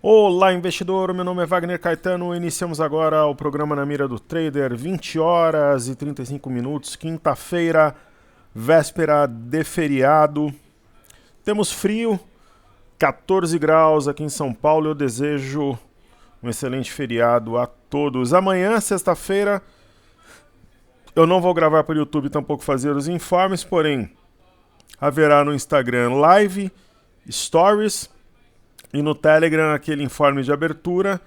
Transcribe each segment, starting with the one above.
Olá, investidor. Meu nome é Wagner Caetano. Iniciamos agora o programa Na Mira do Trader, 20 horas e 35 minutos, quinta-feira, véspera de feriado. Temos frio, 14 graus aqui em São Paulo. Eu desejo um excelente feriado a todos. Amanhã, sexta-feira, eu não vou gravar para o YouTube, tampouco fazer os informes, porém, haverá no Instagram live, stories e no Telegram aquele informe de abertura,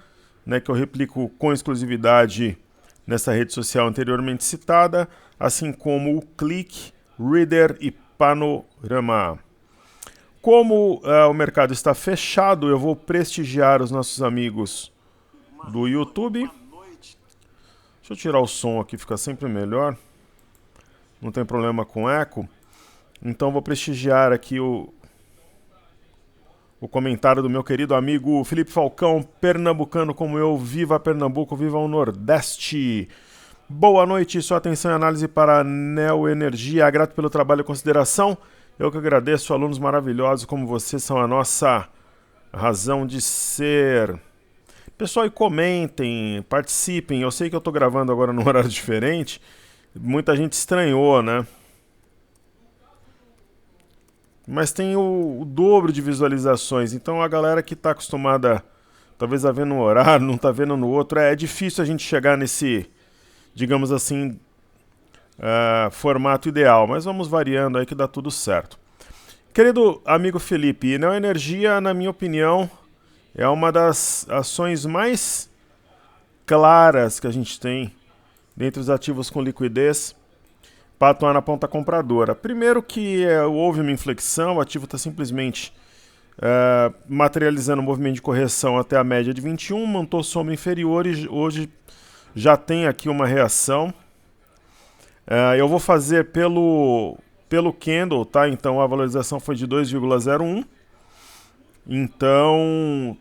né, que eu replico com exclusividade nessa rede social anteriormente citada, assim como o Click, Reader e Panorama. Como o mercado está fechado, eu vou prestigiar os nossos amigos do YouTube. Deixa eu tirar o som aqui, fica sempre melhor. Não tem problema com eco. Então vou prestigiar aqui o comentário do meu querido amigo Felipe Falcão, pernambucano como eu. Viva Pernambuco, viva o Nordeste. Boa noite, sua atenção e análise para a Neoenergia. Grato pelo trabalho e consideração. Eu que agradeço, alunos maravilhosos como vocês são a nossa razão de ser. Pessoal, e comentem, participem. Eu sei que eu estou gravando agora num horário diferente. Muita gente estranhou, né? Mas tem o dobro de visualizações. Então a galera que está acostumada, talvez a ver num horário, não está vendo no outro, é difícil a gente chegar nesse, digamos assim, formato ideal. Mas vamos variando aí que dá tudo certo. Querido amigo Felipe, Neoenergia, na minha opinião, é uma das ações mais claras que a gente tem dentre os ativos com liquidez para atuar na ponta compradora. Primeiro que houve uma inflexão, o ativo está simplesmente materializando um movimento de correção até a média de 21, montou sombra inferior e hoje já tem aqui uma reação. Eu vou fazer pelo candle, tá? Então a valorização foi de 2,01. Então,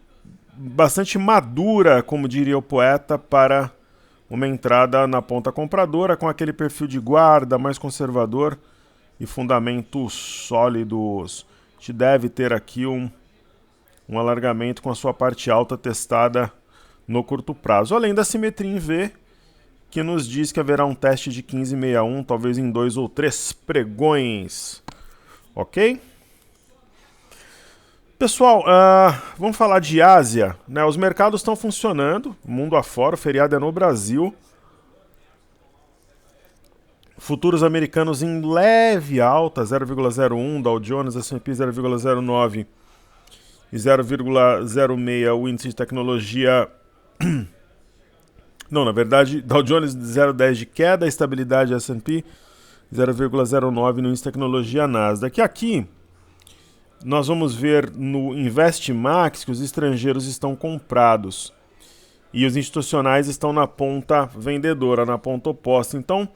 bastante madura, como diria o poeta, para uma entrada na ponta compradora com aquele perfil de guarda mais conservador e fundamentos sólidos. A gente deve ter aqui um alargamento com a sua parte alta testada no curto prazo. Além da simetria em V, que nos diz que haverá um teste de 15,61, talvez em 2 ou 3 pregões. Ok? Pessoal, vamos falar de Ásia, né? Os mercados estão funcionando, mundo afora, o feriado é no Brasil. Futuros americanos em leve alta, 0,01, Dow Jones, S&P 0,09 e 0,06 o índice de tecnologia. Não, na verdade, Dow Jones 0,10 de queda, estabilidade S&P 0,09 no índice de tecnologia Nasdaq. Aqui nós vamos ver no InvestMax que os estrangeiros estão comprados e os institucionais estão na ponta vendedora, na ponta oposta. Então,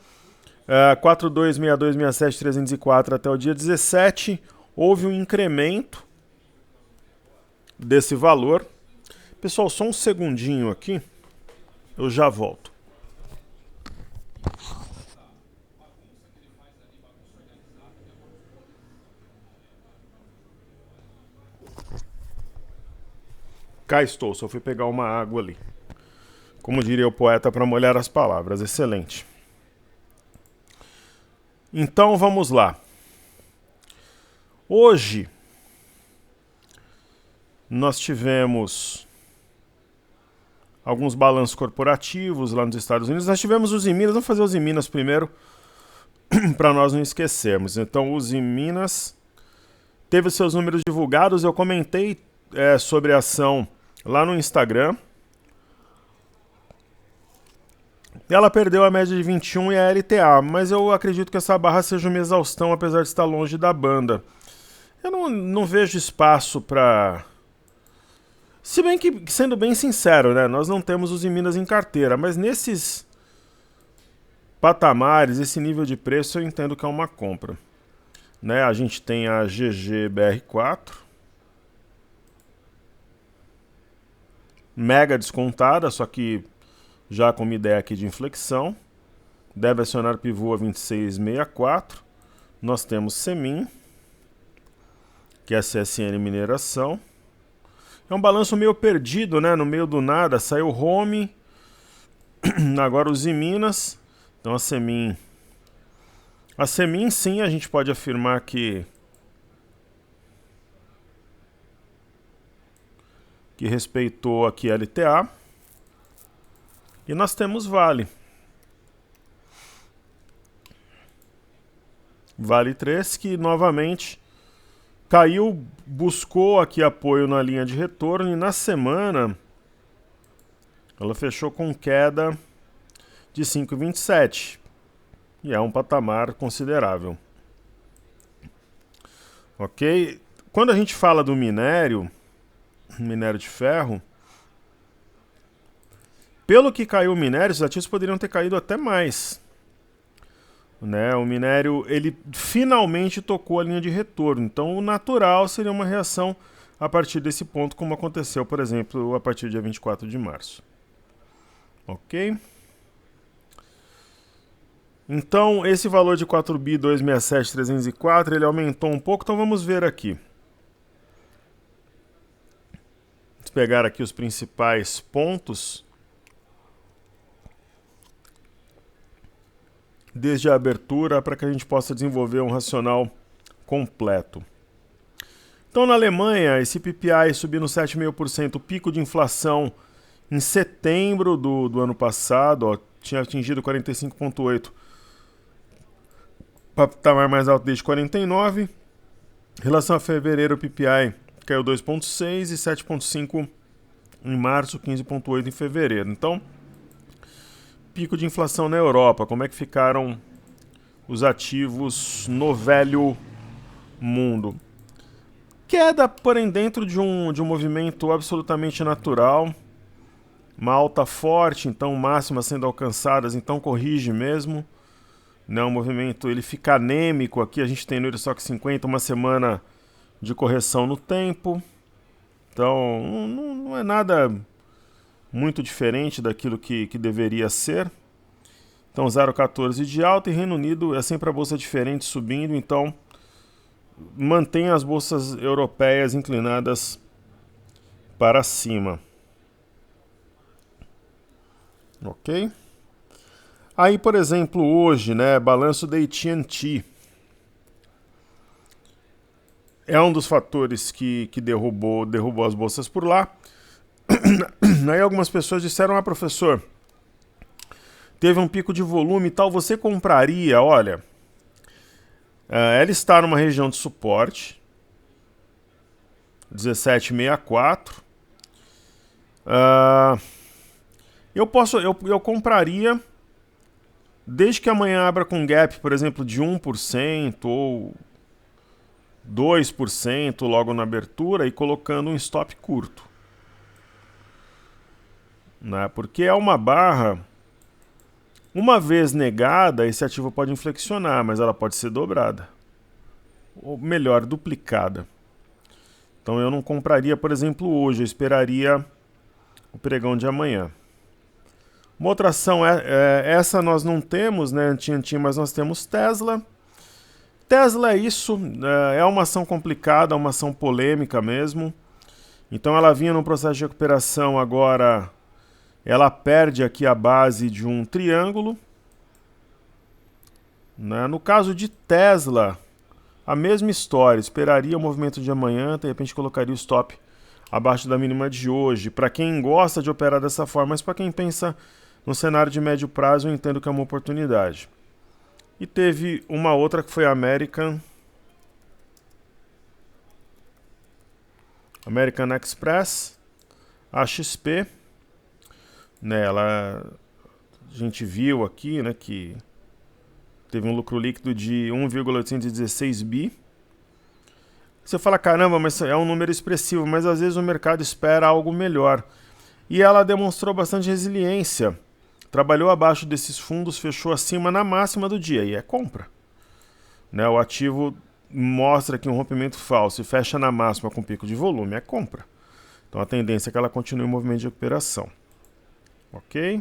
42, 62, 67, 304 até o dia 17, houve um incremento desse valor. Pessoal, só um segundinho aqui, eu já volto. Cá estou, só fui pegar uma água ali. Como diria o poeta, para molhar as palavras. Excelente. Então vamos lá. Hoje nós tivemos alguns balanços corporativos lá nos Estados Unidos. Nós tivemos os Minas, vamos fazer os Minas primeiro, para nós não esquecermos. Então os Minas teve os seus números divulgados, eu comentei sobre a ação lá no Instagram. Ela perdeu a média de 21 e a LTA, mas eu acredito que essa barra seja uma exaustão, apesar de estar longe da banda. Eu não vejo espaço para... Se bem que, sendo bem sincero, né, nós não temos os Minas em carteira, mas nesses patamares, esse nível de preço, eu entendo que é uma compra. Né, a gente tem a GGBR4, mega descontada, só que já com uma ideia aqui de inflexão. Deve acionar pivô a 26,64. Nós temos Semin, que é a CSN Mineração. É um balanço meio perdido, né? No meio do nada, saiu o Home, agora os Minas. Então a Semin sim, a gente pode afirmar que respeitou aqui a LTA. E nós temos Vale. Vale 3, que novamente caiu, buscou aqui apoio na linha de retorno e na semana ela fechou com queda de 5,27 e é um patamar considerável. Ok? Quando a gente fala do minério de ferro, pelo que caiu o minério, os ativos poderiam ter caído até mais. Né? O minério, ele finalmente tocou a linha de retorno. Então, o natural seria uma reação a partir desse ponto, como aconteceu, por exemplo, a partir do dia 24 de março. Ok? Então, esse valor de 4.267.304, ele aumentou um pouco. Então, vamos ver aqui. Vamos pegar aqui os principais pontos. Desde a abertura, para que a gente possa desenvolver um racional completo. Então, na Alemanha, esse PPI subindo 7,5%, o pico de inflação em setembro do ano passado, ó, tinha atingido 45,8%, patamar mais alto desde 49%. Em relação a fevereiro, o PPI caiu 2,6% e 7,5% em março, 15,8% em fevereiro. Então, pico de inflação na Europa, como é que ficaram os ativos no velho mundo? Queda, porém, dentro de um movimento absolutamente natural, uma alta forte, então máximas sendo alcançadas, então corrige mesmo. Né? O movimento ele fica anêmico, aqui a gente tem no Eurostock 50 uma semana de correção no tempo, então não é nada muito diferente daquilo que deveria ser. Então 0,14 de alta e Reino Unido é sempre a bolsa diferente subindo, então mantém as bolsas europeias inclinadas para cima. Ok? Aí, por exemplo, hoje, né, balanço da AT&T é um dos fatores que derrubou as bolsas por lá. Aí algumas pessoas disseram, professor, teve um pico de volume e tal, você compraria? Olha, ela está numa região de suporte, 17,64. Eu compraria desde que amanhã abra com gap, por exemplo, de 1% ou 2% logo na abertura e colocando um stop curto. Né? Porque é uma barra, uma vez negada, esse ativo pode inflexionar, mas ela pode ser dobrada. Ou melhor, duplicada. Então eu não compraria, por exemplo, hoje, eu esperaria o pregão de amanhã. Uma outra ação, essa nós não temos, né, AT&T, mas nós temos Tesla. Tesla é isso, é uma ação complicada, uma ação polêmica mesmo. Então ela vinha num processo de recuperação, agora ela perde aqui a base de um triângulo. Né? No caso de Tesla, a mesma história, esperaria o movimento de amanhã, de repente colocaria o stop abaixo da mínima de hoje. Para quem gosta de operar dessa forma, mas para quem pensa no cenário de médio prazo, eu entendo que é uma oportunidade. E teve uma outra que foi a American Express, a XP. Né, a gente viu aqui, né, que teve um lucro líquido de 1,816 bi. Você fala, caramba, mas é um número expressivo, mas às vezes o mercado espera algo melhor. E ela demonstrou bastante resiliência. Trabalhou abaixo desses fundos, fechou acima na máxima do dia, e é compra. Né, o ativo mostra aqui um rompimento falso e fecha na máxima com pico de volume, é compra. Então a tendência é que ela continue em movimento de recuperação. Ok?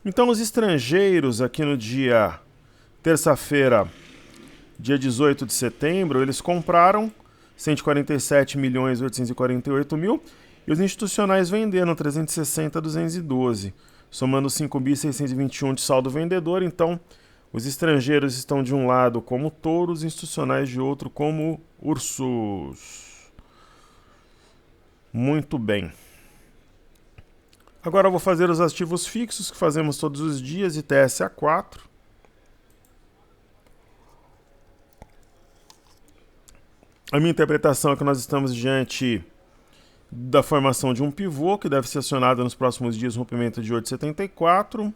Então os estrangeiros aqui no dia terça-feira, dia 18 de setembro, eles compraram 147.848.000. E os institucionais venderam 360.212, somando 5.621 de saldo vendedor. Então, os estrangeiros estão de um lado como touros, os institucionais de outro como ursos. Muito bem. Agora eu vou fazer os ativos fixos que fazemos todos os dias, ITS A4. A minha interpretação é que nós estamos diante da formação de um pivô, que deve ser acionado nos próximos dias, rompimento de 8,74.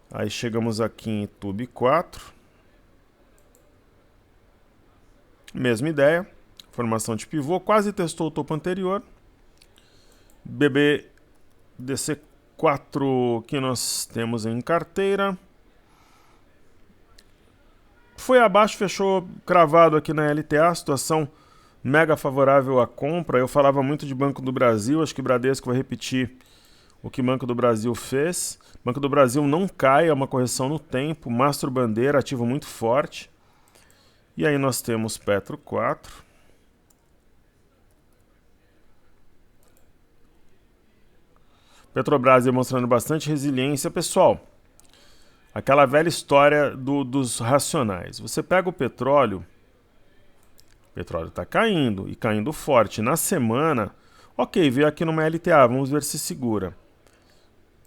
Aí chegamos aqui em Tube 4. Mesma ideia, formação de pivô, quase testou o topo anterior. BBDC4 que nós temos em carteira. Foi abaixo, fechou cravado aqui na LTA, situação mega favorável à compra. Eu falava muito de Banco do Brasil, acho que o Bradesco vai repetir o que o Banco do Brasil fez. Banco do Brasil não cai, é uma correção no tempo, Mastro Bandeira, ativo muito forte. E aí nós temos Petro 4. Petrobras demonstrando bastante resiliência. Pessoal, aquela velha história dos racionais. Você pega o petróleo está caindo, e caindo forte. Na semana, ok, veio aqui numa LTA, vamos ver se segura.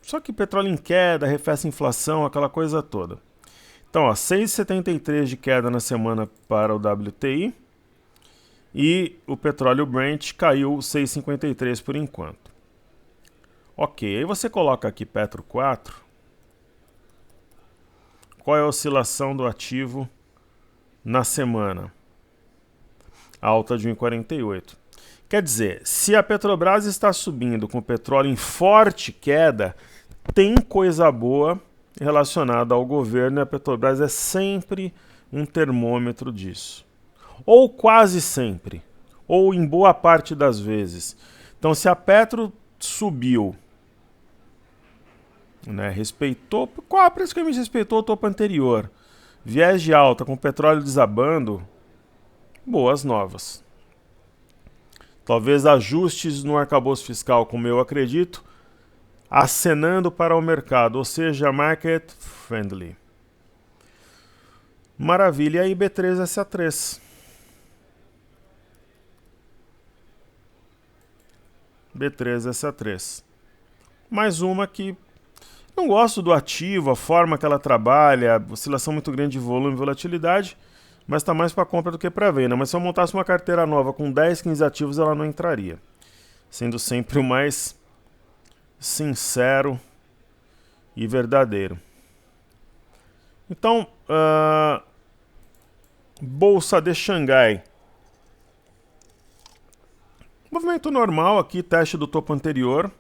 Só que petróleo em queda, arrefece a inflação, aquela coisa toda. Então, 6,73 de queda na semana para o WTI. E o petróleo Brent caiu 6,53 por enquanto. Ok, aí você coloca aqui Petro 4. Qual é a oscilação do ativo na semana? Alta de 1,48. Quer dizer, se a Petrobras está subindo com o petróleo em forte queda, tem coisa boa relacionada ao governo, e a Petrobras é sempre um termômetro disso. Ou quase sempre, ou em boa parte das vezes. Então, se a Petro subiu, praticamente respeitou o topo anterior, viés de alta com o petróleo desabando, boas novas. Talvez ajustes no arcabouço fiscal, como eu acredito, acenando para o mercado, ou seja, market friendly. Maravilha, e aí B3SA3. B3SA3. Mais uma que não gosto do ativo, a forma que ela trabalha, oscilação muito grande de volume e volatilidade, mas está mais para compra do que para venda. Mas se eu montasse uma carteira nova com 10, 15 ativos, ela não entraria. Sendo sempre o mais sincero e verdadeiro. Então, Bolsa de Xangai. Movimento normal aqui, teste do topo anterior.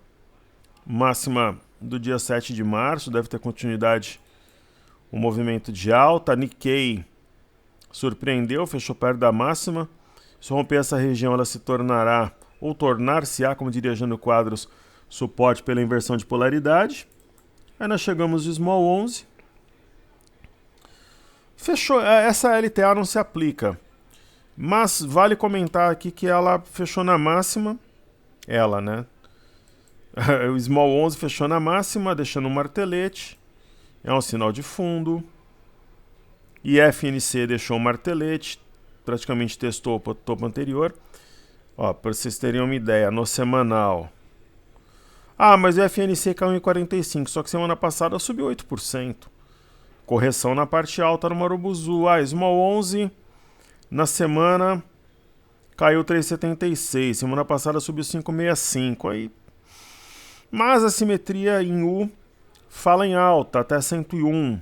Máxima do dia 7 de março, deve ter continuidade o movimento de alta. Nikkei surpreendeu, fechou perto da máxima. Se romper essa região, ela se tornará, ou tornar-se-á, como diria Jânio Quadros, suporte pela inversão de polaridade. Aí nós chegamos de Small 11. Fechou, essa LTA não se aplica, mas vale comentar aqui que ela fechou na máxima, o Small 11 fechou na máxima, deixando um martelete, é um sinal de fundo. E FNC deixou um martelete, praticamente testou o topo anterior. Para vocês terem uma ideia, no semanal. Mas o FNC caiu em 45, só que semana passada subiu 8%. Correção na parte alta no Marubuzu. Small 11 na semana caiu 3,76. Semana passada subiu 5,65. Mas a simetria em U fala em alta, até 101.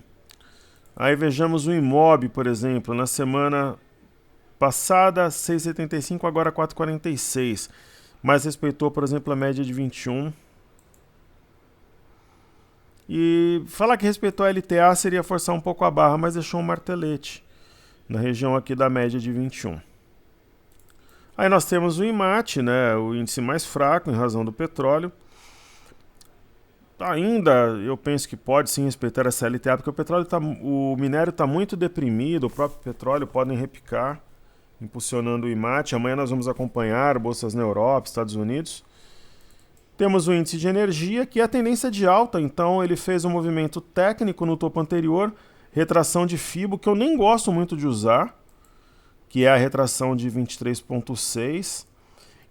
Aí vejamos o Imob, por exemplo, na semana passada 6,75, agora 4,46. Mas respeitou, por exemplo, a média de 21. E falar que respeitou a LTA seria forçar um pouco a barra, mas deixou um martelete na região aqui da média de 21. Aí nós temos o IMAT, o índice mais fraco em razão do petróleo. Ainda eu penso que pode sim respeitar essa LTA, porque o minério está muito deprimido, o próprio petróleo podem repicar. impulsionando o IMAT. Amanhã nós vamos acompanhar bolsas na Europa, Estados Unidos. Temos o índice de energia, que é a tendência de alta, então ele fez um movimento técnico no topo anterior, retração de FIBO, que eu nem gosto muito de usar, que é a retração de 23,6,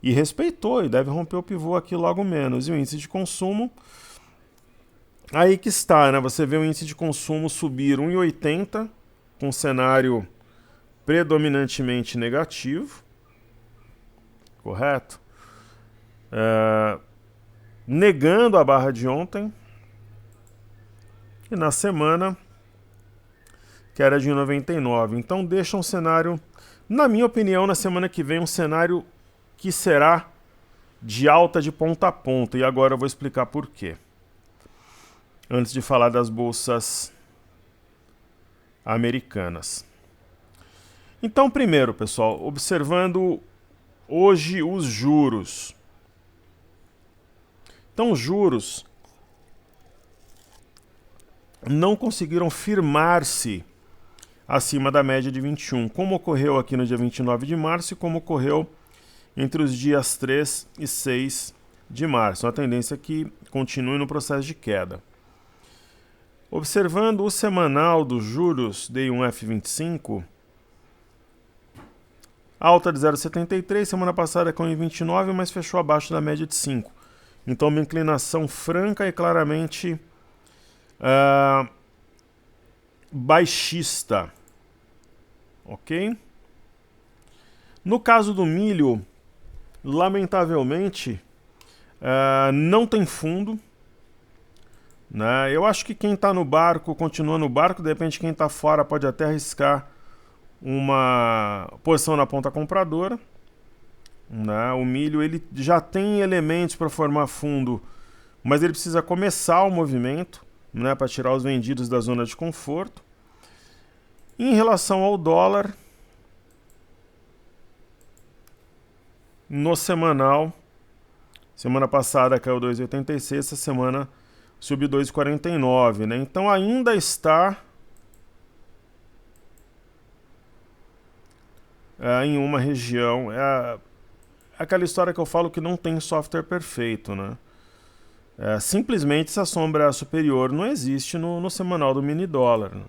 e respeitou, e deve romper o pivô aqui logo menos. E o índice de consumo, aí que está, né? Você vê o índice de consumo subir 1,80, com um cenário predominantemente negativo, correto? Negando a barra de ontem, e na semana, que era de 1,99. Então deixa um cenário, na minha opinião, na semana que vem, um cenário que será de alta de ponta a ponta. E agora eu vou explicar por quê. Antes de falar das bolsas americanas. Então, primeiro, pessoal, observando hoje os juros. Então, os juros não conseguiram firmar-se acima da média de 21, como ocorreu aqui no dia 29 de março e como ocorreu entre os dias 3 e 6 de março. Uma tendência que continue no processo de queda. Observando o semanal dos juros D1F25, alta de 0,73, semana passada com 1,29, mas fechou abaixo da média de 5. Então, uma inclinação franca e claramente baixista. Ok? No caso do milho, lamentavelmente, não tem fundo. Né? Eu acho que quem está no barco continua no barco, de repente quem está fora pode até arriscar uma posição na ponta compradora. Né? O milho ele já tem elementos para formar fundo, mas ele precisa começar o movimento, né, para tirar os vendidos da zona de conforto. Em relação ao dólar, no semanal, semana passada caiu 2,86, essa semana subiu 2,49, né? Então ainda está em uma região, aquela história que eu falo que não tem software perfeito, né? Simplesmente essa sombra superior não existe no semanal do mini dólar, né?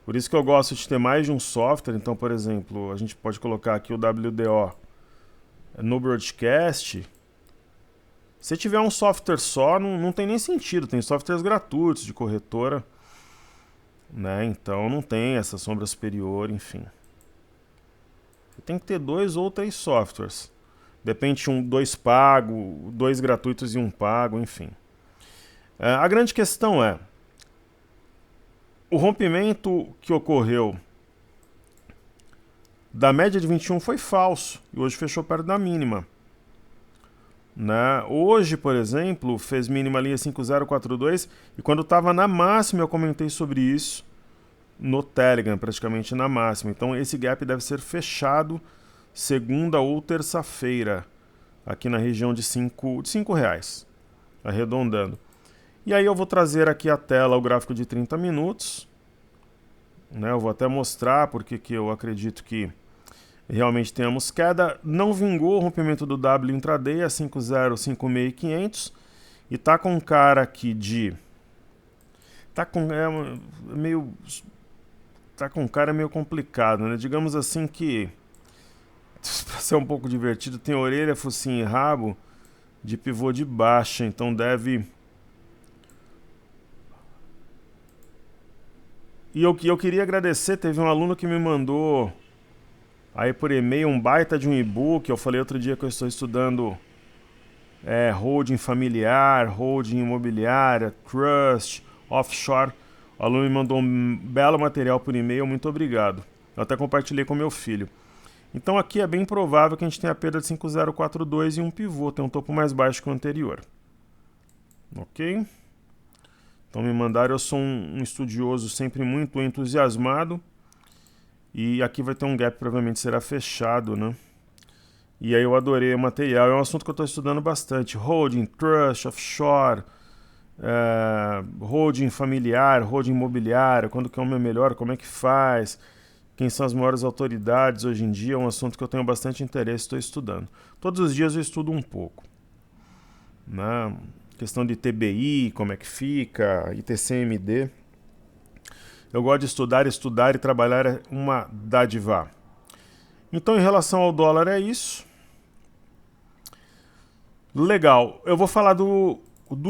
Por isso que eu gosto de ter mais de um software. Então, por exemplo, a gente pode colocar aqui o WDO no broadcast. Se tiver um software só, não tem nem sentido. Tem softwares gratuitos de corretora, né? Então não tem essa sombra superior, enfim. Você tem que ter 2 ou 3 softwares. Depende de 2 pago, 2 gratuitos e 1 pago, enfim. A grande questão é, o rompimento que ocorreu da média de 21 foi falso e hoje fechou perto da mínima. Né? Hoje, por exemplo, fez mínima linha 5042 e quando estava na máxima eu comentei sobre isso no Telegram, praticamente na máxima. Então esse gap deve ser fechado segunda ou terça-feira, aqui na região de 5 reais, arredondando. E aí eu vou trazer aqui à tela o gráfico de 30 minutos. Né? Eu vou até mostrar porque que eu acredito que realmente tenhamos queda. Não vingou o rompimento do W intraday a 5056,500 e tá com cara aqui de... Tá com cara meio complicado, né? Digamos assim que, para ser um pouco divertido, tem orelha, focinho e rabo de pivô de baixa, então deve... E eu queria agradecer, teve um aluno que me mandou aí por e-mail um baita de um e-book. Eu falei outro dia que eu estou estudando holding familiar, holding imobiliária, trust, offshore. O aluno me mandou um belo material por e-mail, muito obrigado. Eu até compartilhei com meu filho. Então aqui é bem provável que a gente tenha a perda de 5042 e um pivô, tem um topo mais baixo que o anterior. Ok? Então me mandaram, eu sou um estudioso sempre muito entusiasmado. E aqui vai ter um gap, provavelmente será fechado, né? E aí eu adorei o material, é um assunto que eu estou estudando bastante. Holding, trust, offshore, holding familiar, holding imobiliário, quando que é o meu melhor, como é que faz. quem são as maiores autoridades hoje em dia, é um assunto que eu tenho bastante interesse, estou estudando. Todos os dias eu estudo um pouco. Né? Questão de TBI, como é que fica, ITCMD. Eu gosto de estudar e trabalhar é uma dádiva. Então, em relação ao dólar, é isso. Legal. Eu vou falar do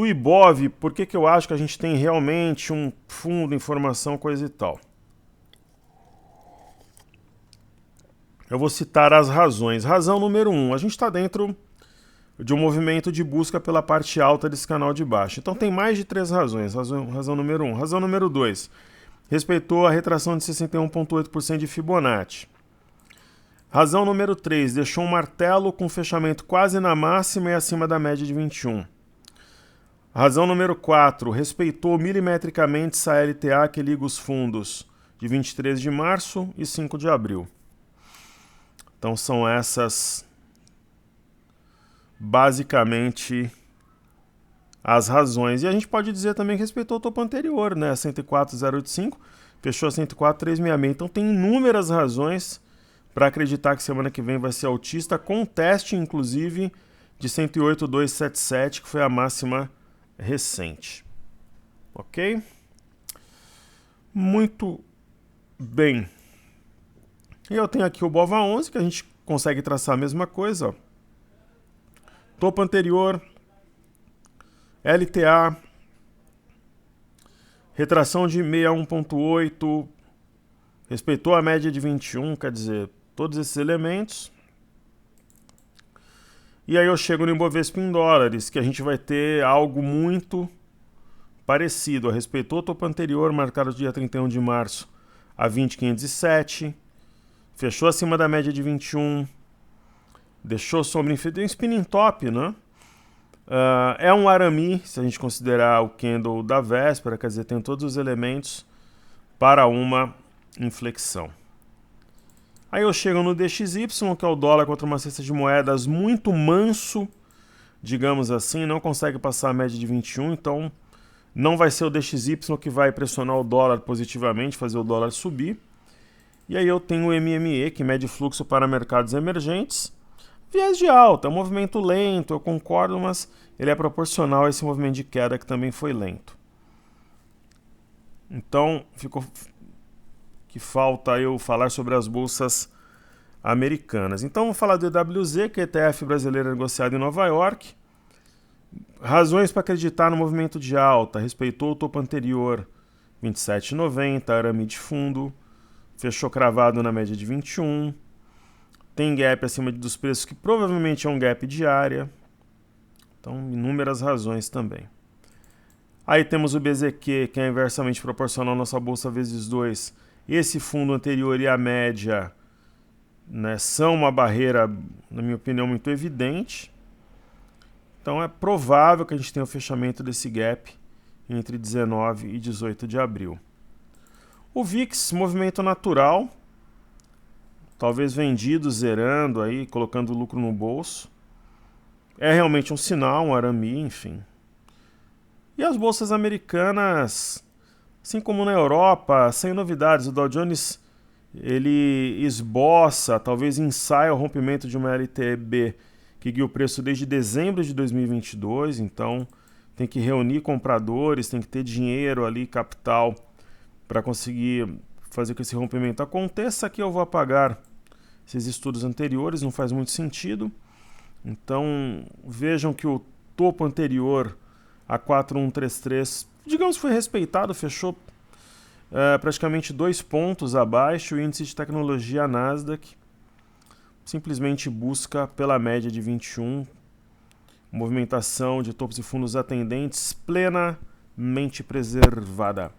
Ibov, porque eu acho que a gente tem realmente um fundo, informação, coisa e tal. Eu vou citar as razões. Razão número 1, a gente está dentro de um movimento de busca pela parte alta desse canal de baixo. Então tem mais de 3 razões. Razão número 1. Razão número 2, respeitou a retração de 61,8% de Fibonacci. Razão número 3, deixou um martelo com fechamento quase na máxima e acima da média de 21. Razão número 4, respeitou milimetricamente essa LTA que liga os fundos de 23 de março e 5 de abril. Então são essas basicamente as razões. E a gente pode dizer também que respeitou o topo anterior, né? 104,085, fechou a 104,366. Então tem inúmeras razões para acreditar que semana que vem vai ser altista, com teste inclusive de 108,277, que foi a máxima recente. Ok? Muito bem. E eu tenho aqui o BOVA11, que a gente consegue traçar a mesma coisa. Ó. Topo anterior, LTA, retração de 61,8, respeitou a média de 21, quer dizer, todos esses elementos. E aí eu chego no Ibovespa em dólares, que a gente vai ter algo muito parecido. Respeitou o topo anterior, marcado dia 31 de março, a 20,507. Fechou acima da média de 21. Deixou sombra em spinning top, né? É um Arami, se a gente considerar o candle da véspera, quer dizer, tem todos os elementos para uma inflexão. Aí eu chego no DXY, que é o dólar contra uma cesta de moedas muito manso, digamos assim, não consegue passar a média de 21, então não vai ser o DXY que vai pressionar o dólar positivamente, fazer o dólar subir. E aí eu tenho o MME, que mede fluxo para mercados emergentes. Viés de alta, é um movimento lento, eu concordo, mas ele é proporcional a esse movimento de queda que também foi lento. Então, ficou que falta eu falar sobre as bolsas americanas. Então, vou falar do EWZ, que é ETF brasileiro negociado em Nova York. Razões para acreditar no movimento de alta. Respeitou o topo anterior, 27,90, Arami de fundo. Fechou cravado na média de 21. Tem gap acima dos preços, que provavelmente é um gap de área. Então, inúmeras razões também. Aí temos o BZQ, que é inversamente proporcional à nossa bolsa vezes 2. Esse fundo anterior e a média, né, são uma barreira, na minha opinião, muito evidente. Então é provável que a gente tenha o fechamento desse gap entre 19 e 18 de abril. O VIX, movimento natural, talvez vendido, zerando, aí, colocando lucro no bolso. É realmente um sinal, um Arami, enfim. E as bolsas americanas, assim como na Europa, sem novidades. O Dow Jones, ele esboça, talvez ensaia o rompimento de uma LTB que guia o preço desde dezembro de 2022, então tem que reunir compradores, tem que ter dinheiro ali, capital, para conseguir fazer que esse rompimento aconteça. Aqui eu vou apagar esses estudos anteriores, não faz muito sentido. Então vejam que o topo anterior a 4133, digamos que foi respeitado, fechou praticamente 2 pontos abaixo. O índice de tecnologia Nasdaq simplesmente busca pela média de 21, movimentação de topos e fundos atendentes plenamente preservada.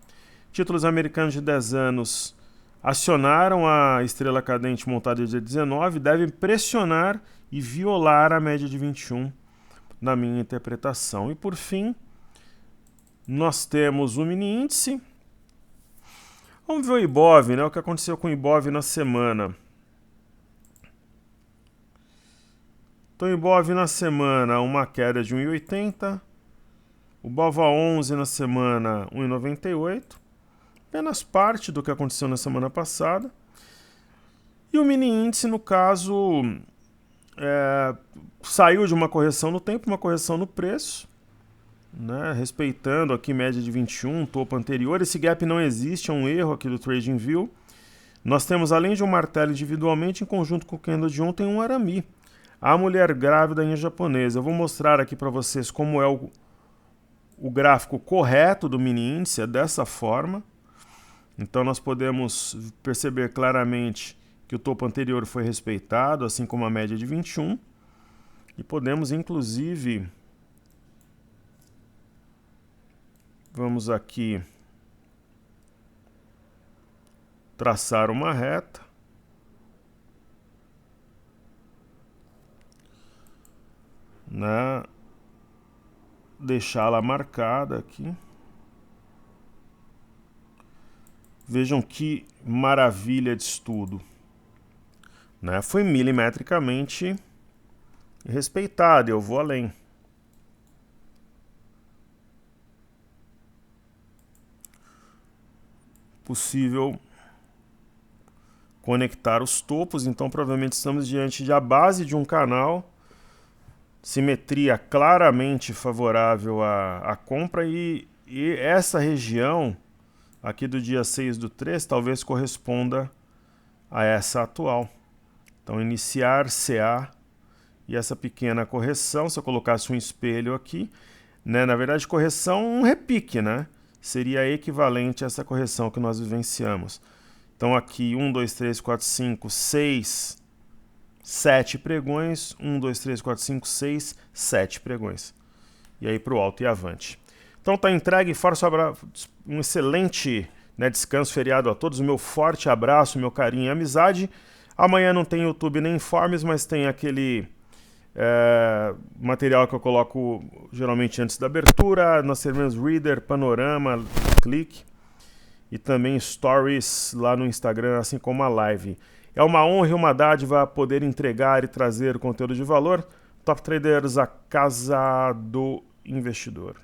Títulos americanos de 10 anos acionaram a estrela cadente montada dia 19, devem pressionar e violar a média de 21, na minha interpretação. E por fim, nós temos o mini índice. Vamos ver o Ibov, né? O que aconteceu com o Ibov na semana. Então, o Ibov na semana, uma queda de 1,80. O BOVA11 na semana, 1,98. Apenas parte do que aconteceu na semana passada. E o mini índice, no caso, saiu de uma correção no tempo, uma correção no preço, né, respeitando aqui média de 21, topo anterior. Esse gap não existe, é um erro aqui do TradingView. Nós temos, além de um martelo individualmente, em conjunto com o candle de ontem, um arame. A mulher grávida em japonesa. Eu vou mostrar aqui para vocês como é o gráfico correto do mini índice, é dessa forma. Então nós podemos perceber claramente que o topo anterior foi respeitado, assim como a média de 21. E podemos, inclusive, vamos aqui traçar uma reta. Né? Deixá-la marcada aqui. Vejam que maravilha de estudo. Né? Foi milimetricamente respeitado, eu vou além. Possível conectar os topos, então provavelmente estamos diante da base de um canal, simetria claramente favorável à compra, e essa região aqui do dia 6/3 talvez corresponda a essa atual. Então iniciar CA e essa pequena correção, se eu colocasse um espelho aqui, né, na verdade correção um repique, né? Seria equivalente a essa correção que nós vivenciamos. Então aqui 1, 2, 3, 4, 5, 6, 7 pregões, 1, 2, 3, 4, 5, 6, 7 pregões. E aí para o alto e avante. Então tá entregue, forte abraço, um excelente, né, descanso, feriado a todos, o meu forte abraço, meu carinho e amizade. Amanhã não tem YouTube nem Informes, mas tem aquele material que eu coloco geralmente antes da abertura. Nós teremos Reader, Panorama, Clique e também Stories lá no Instagram, assim como a live. É uma honra e uma dádiva poder entregar e trazer conteúdo de valor. Top Traders, a casa do investidor.